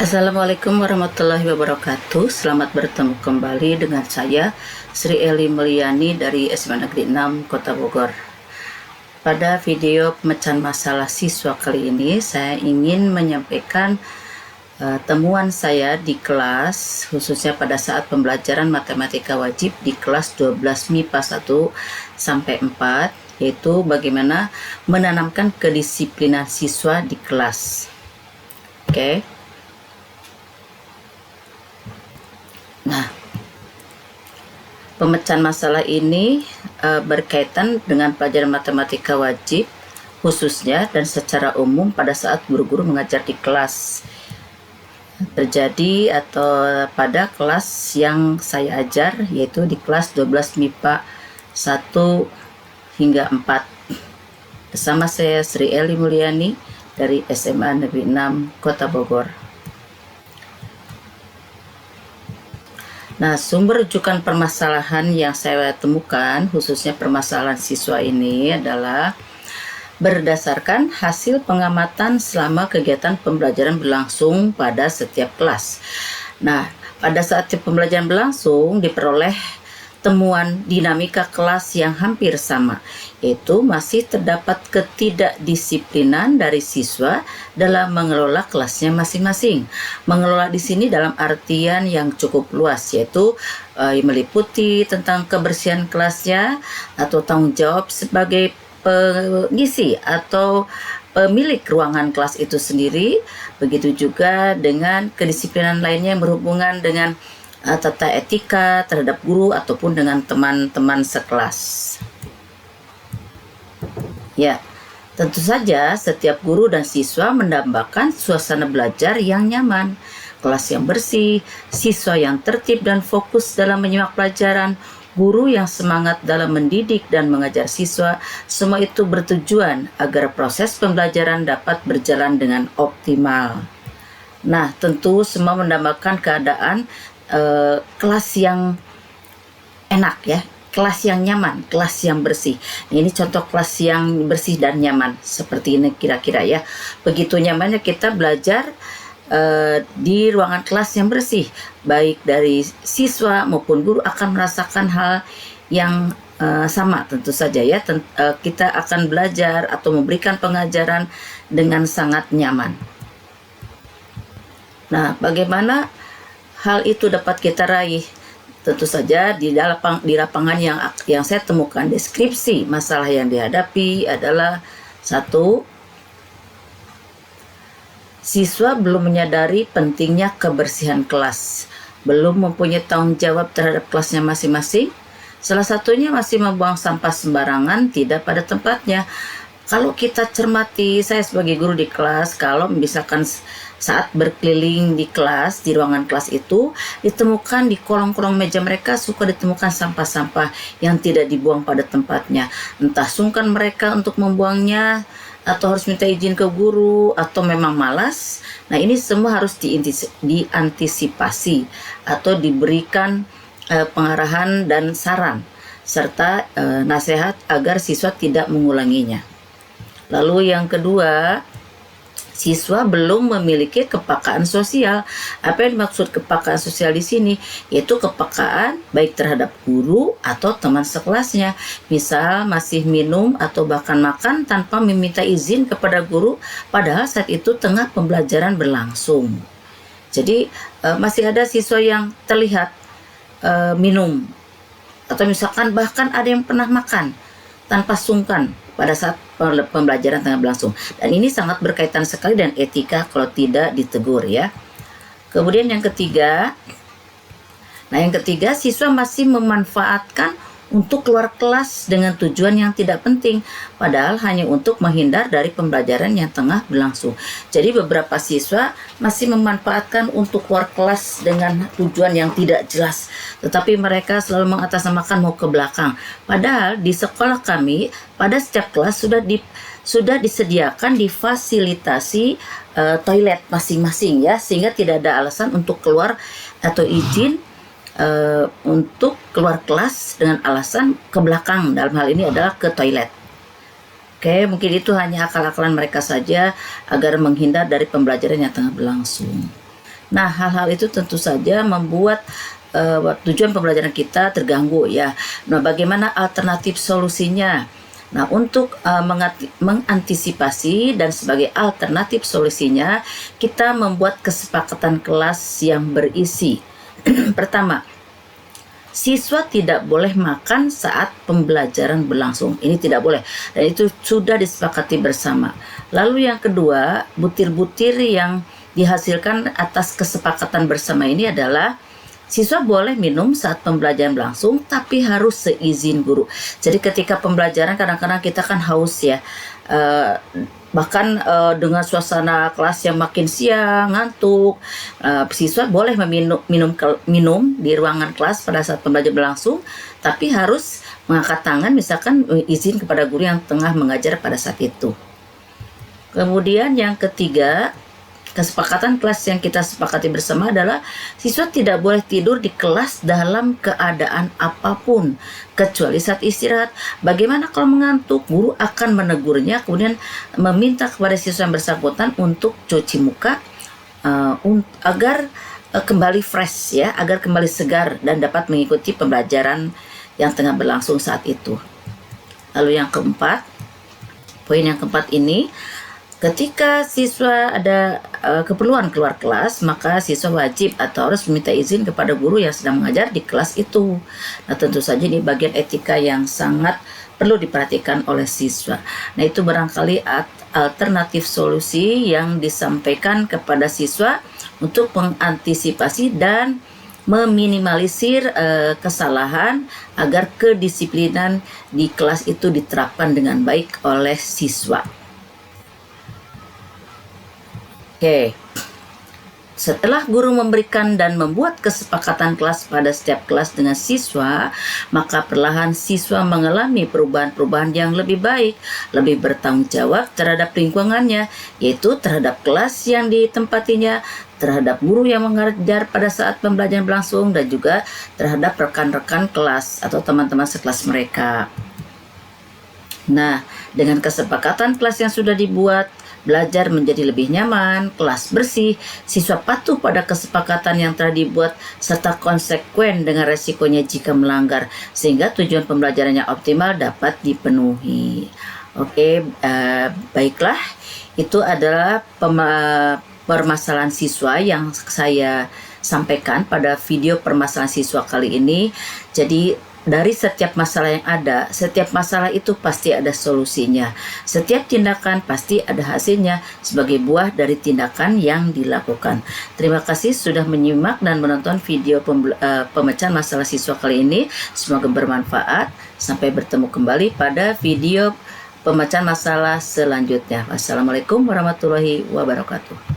Assalamualaikum warahmatullahi wabarakatuh. Selamat bertemu kembali dengan saya Sri Eli Meliani dari SMA Negeri 6 Kota Bogor. Pada video pemecahan masalah siswa kali ini saya ingin menyampaikan temuan saya di kelas, khususnya pada saat pembelajaran matematika wajib di kelas 12 MIPA 1 sampai 4, yaitu bagaimana menanamkan kedisiplinan siswa di kelas. Oke. Nah, pemecahan masalah ini berkaitan dengan pelajaran matematika wajib khususnya dan secara umum pada saat guru-guru mengajar di kelas. Terjadi atau pada kelas yang saya ajar, yaitu di kelas 12 MIPA 1 hingga 4. Bersama saya Sri Eli Mulyani dari SMA Negeri 6 Kota Bogor. Nah, sumber rujukan permasalahan yang saya temukan, khususnya permasalahan siswa ini, adalah berdasarkan hasil pengamatan selama kegiatan pembelajaran berlangsung pada setiap kelas. Nah, pada saat pembelajaran berlangsung diperoleh temuan dinamika kelas yang hampir sama, yaitu masih terdapat ketidakdisiplinan dari siswa dalam mengelola kelasnya masing-masing. Mengelola di sini dalam artian yang cukup luas, yaitu meliputi tentang kebersihan kelasnya atau tanggung jawab sebagai pengisi atau pemilik ruangan kelas itu sendiri. Begitu juga dengan kedisiplinan lainnya yang berhubungan dengan tata etika terhadap guru ataupun dengan teman-teman sekelas. Ya, tentu saja setiap guru dan siswa mendambakan suasana belajar yang nyaman, kelas yang bersih, siswa yang tertib dan fokus dalam menyimak pelajaran, guru yang semangat dalam mendidik dan mengajar siswa. Semua itu bertujuan agar proses pembelajaran dapat berjalan dengan optimal. Nah, tentu semua mendambakan keadaan kelas yang enak ya, kelas yang nyaman, kelas yang bersih. Ini contoh kelas yang bersih dan nyaman seperti ini kira-kira ya. Begitu nyamannya kita belajar di ruangan kelas yang bersih, baik dari siswa maupun guru akan merasakan hal yang sama tentu saja ya. Kita akan belajar atau memberikan pengajaran dengan sangat nyaman. Nah, bagaimana hal itu dapat kita raih? Tentu saja di lapangan yang saya temukan deskripsi masalah yang dihadapi adalah: 1. Siswa belum menyadari pentingnya kebersihan kelas, belum mempunyai tanggung jawab terhadap kelasnya masing-masing. Salah satunya masih membuang sampah sembarangan, tidak pada tempatnya. Kalau kita cermati, saya sebagai guru di kelas, kalau misalkan saat berkeliling di kelas, di ruangan kelas itu, ditemukan di kolong-kolong meja mereka suka ditemukan sampah-sampah yang tidak dibuang pada tempatnya. Entah sungkan mereka untuk membuangnya, atau harus minta izin ke guru, atau memang malas. Nah, ini semua harus diantisipasi atau diberikan pengarahan dan saran, serta nasihat agar siswa tidak mengulanginya. Lalu yang kedua, siswa belum memiliki kepekaan sosial. Apa yang dimaksud kepekaan sosial di sini? Yaitu kepekaan baik terhadap guru atau teman sekelasnya. Misal masih minum atau bahkan makan tanpa meminta izin kepada guru, padahal saat itu tengah pembelajaran berlangsung. Jadi masih ada siswa yang terlihat minum, atau misalkan bahkan ada yang pernah makan tanpa sungkan pada saat pembelajaran tengah berlangsung. Dan ini sangat berkaitan sekali dengan etika kalau tidak ditegur ya. Kemudian yang ketiga, siswa masih memanfaatkan untuk keluar kelas dengan tujuan yang tidak penting, padahal hanya untuk menghindar dari pembelajaran yang tengah berlangsung. Jadi beberapa siswa masih memanfaatkan untuk keluar kelas dengan tujuan yang tidak jelas, tetapi mereka selalu mengatasnamakan mau ke belakang. Padahal di sekolah kami pada setiap kelas sudah disediakan, difasilitasi toilet masing-masing ya, sehingga tidak ada alasan untuk keluar atau izin untuk keluar kelas dengan alasan ke belakang. Dalam hal ini adalah ke toilet. Oke, mungkin itu hanya akal-akalan mereka saja agar menghindar dari pembelajaran yang tengah berlangsung. Nah, hal-hal itu tentu saja membuat tujuan pembelajaran kita terganggu ya. Nah, bagaimana alternatif solusinya? Nah, untuk mengantisipasi dan sebagai alternatif solusinya, kita membuat kesepakatan kelas yang berisi. Pertama, siswa tidak boleh makan saat pembelajaran berlangsung. Ini tidak boleh, dan itu sudah disepakati bersama. Lalu yang kedua, butir-butir yang dihasilkan atas kesepakatan bersama ini adalah siswa boleh minum saat pembelajaran berlangsung, tapi harus seizin guru. Jadi ketika pembelajaran kadang-kadang kita kan haus ya, bahkan dengan suasana kelas yang makin siang, ngantuk, siswa boleh minum di ruangan kelas pada saat pembelajaran berlangsung, tapi harus mengangkat tangan misalkan izin kepada guru yang tengah mengajar pada saat itu. Kemudian yang ketiga, kesepakatan kelas yang kita sepakati bersama adalah siswa tidak boleh tidur di kelas dalam keadaan apapun kecuali saat istirahat. Bagaimana kalau mengantuk? Guru akan menegurnya, kemudian meminta kepada siswa yang bersangkutan untuk cuci muka agar kembali fresh ya, agar kembali segar dan dapat mengikuti pembelajaran yang tengah berlangsung saat itu. Lalu yang keempat, poin yang keempat ini, ketika siswa ada keperluan keluar kelas, maka siswa wajib atau harus meminta izin kepada guru yang sedang mengajar di kelas itu. Nah, tentu saja ini bagian etika yang sangat perlu diperhatikan oleh siswa. Nah, itu barangkali alternatif solusi yang disampaikan kepada siswa untuk mengantisipasi dan meminimalisir kesalahan agar kedisiplinan di kelas itu diterapkan dengan baik oleh siswa. Oke, setelah guru memberikan dan membuat kesepakatan kelas pada setiap kelas dengan siswa, maka perlahan siswa mengalami perubahan-perubahan yang lebih baik, lebih bertanggung jawab terhadap lingkungannya, yaitu terhadap kelas yang ditempatinya, terhadap guru yang mengajar pada saat pembelajaran berlangsung, dan juga terhadap rekan-rekan kelas atau teman-teman sekelas mereka. Nah, dengan kesepakatan kelas yang sudah dibuat, belajar menjadi lebih nyaman, kelas bersih, siswa patuh pada kesepakatan yang telah dibuat, serta konsekuen dengan resikonya jika melanggar, sehingga tujuan pembelajarannya optimal dapat dipenuhi. Oke, baiklah, itu adalah permasalahan siswa yang saya sampaikan pada video permasalahan siswa kali ini. Jadi, dari setiap masalah yang ada, setiap masalah itu pasti ada solusinya. Setiap tindakan pasti ada hasilnya sebagai buah dari tindakan yang dilakukan. Terima kasih sudah menyimak dan menonton video pemecahan masalah siswa kali ini. Semoga bermanfaat. Sampai bertemu kembali pada video pemecahan masalah selanjutnya. Wassalamualaikum warahmatullahi wabarakatuh.